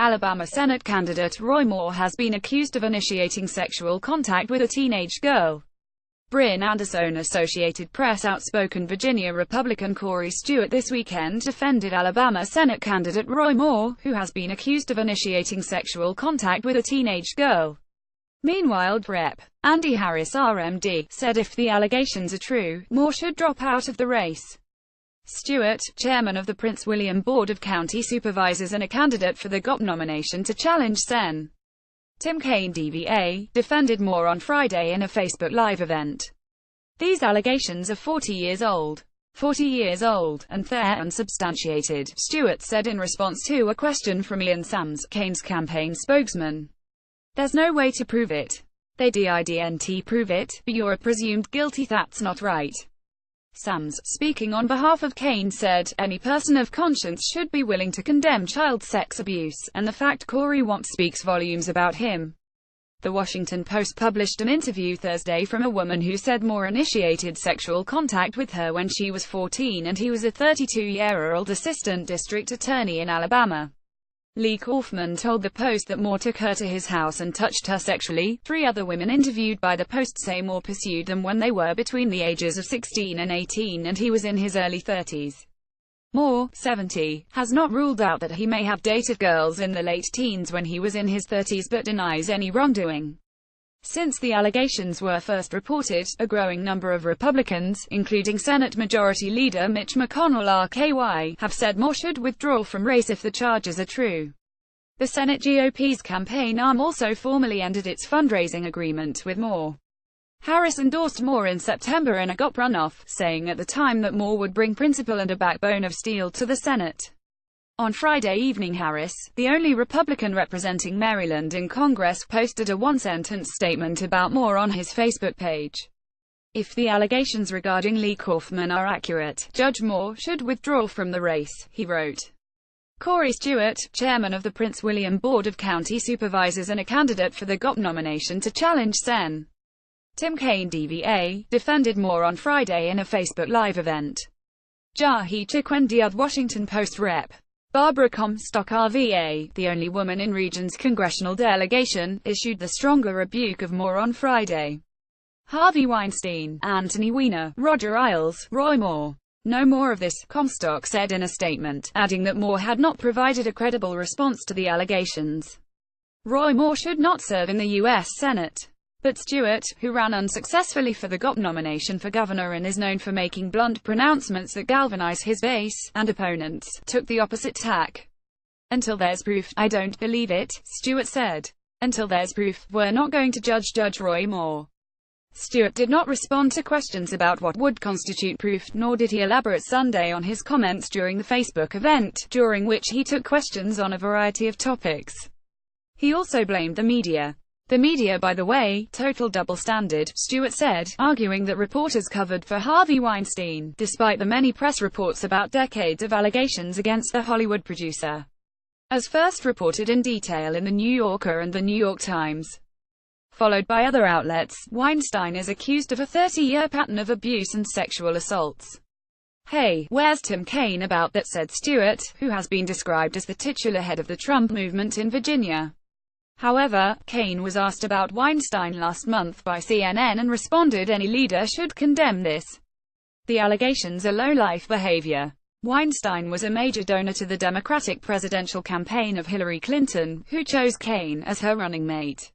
Alabama Senate candidate Roy Moore has been accused of initiating sexual contact with a teenage girl. Bryn Anderson. Associated Press. Outspoken Virginia Republican Corey Stewart this weekend defended Alabama Senate candidate Roy Moore, who has been accused of initiating sexual contact with a teenage girl. Meanwhile, Rep. Andy Harris, RMD, said if the allegations are true, Moore should drop out of the race. Stewart, chairman of the Prince William Board of County Supervisors and a candidate for the GOP nomination to challenge Sen. Tim Kaine DVA, defended Moore on Friday in a Facebook Live event. These allegations are 40 years old, and they're unsubstantiated, Stewart said in response to a question from Ian Sams, Kaine's campaign spokesman. There's no way to prove it. They didn't prove it, but you're presumed guilty. That's not right. Sams, speaking on behalf of Kaine, said, any person of conscience should be willing to condemn child sex abuse, and the fact Corey wants speaks volumes about him. The Washington Post published an interview Thursday from a woman who said Moore initiated sexual contact with her when she was 14 and he was a 32-year-old assistant district attorney in Alabama. Lee Kaufman told the Post that Moore took her to his house and touched her sexually. 3 other women interviewed by the Post say Moore pursued them when they were between the ages of 16 and 18 and he was in his early 30s. Moore, 70, has not ruled out that he may have dated girls in the late teens when he was in his 30s but denies any wrongdoing. Since the allegations were first reported, a growing number of Republicans, including Senate Majority Leader Mitch McConnell RKY, have said Moore should withdraw from race if the charges are true. The Senate GOP's campaign arm also formally ended its fundraising agreement with Moore. Harris endorsed Moore in September in a GOP runoff, saying at the time that Moore would bring principle and a backbone of steel to the Senate. On Friday evening, Harris, the only Republican representing Maryland in Congress, posted a one-sentence statement about Moore on his Facebook page. If the allegations regarding Lee Kaufman are accurate, Judge Moore should withdraw from the race, he wrote. Corey Stewart, chairman of the Prince William Board of County Supervisors and a candidate for the GOP nomination to challenge Sen. Tim Kaine DVA, defended Moore on Friday in a Facebook Live event. Jahi Chikwendiyad. Washington Post. Rep. Barbara Comstock RVA, the only woman in region's congressional delegation, issued the stronger rebuke of Moore on Friday. Harvey Weinstein, Anthony Weiner, Roger Ailes, Roy Moore. No more of this, Comstock said in a statement, adding that Moore had not provided a credible response to the allegations. Roy Moore should not serve in the U.S. Senate. But Stewart, who ran unsuccessfully for the GOP nomination for governor and is known for making blunt pronouncements that galvanize his base and opponents, took the opposite tack. Until there's proof, I don't believe it, Stewart said. Until there's proof, we're not going to judge Roy Moore. Stewart did not respond to questions about what would constitute proof, nor did he elaborate Sunday on his comments during the Facebook event, during which he took questions on a variety of topics. He also blamed the media. The media, by the way, total double standard, Stewart said, arguing that reporters covered for Harvey Weinstein, despite the many press reports about decades of allegations against the Hollywood producer. As first reported in detail in The New Yorker and The New York Times, followed by other outlets, Weinstein is accused of a 30-year pattern of abuse and sexual assaults. Hey, where's Tim Kaine about that, said Stewart, who has been described as the titular head of the Trump movement in Virginia. However, Kaine was asked about Weinstein last month by CNN and responded any leader should condemn this. The allegations are low-life behavior. Weinstein was a major donor to the Democratic presidential campaign of Hillary Clinton, who chose Kaine as her running mate.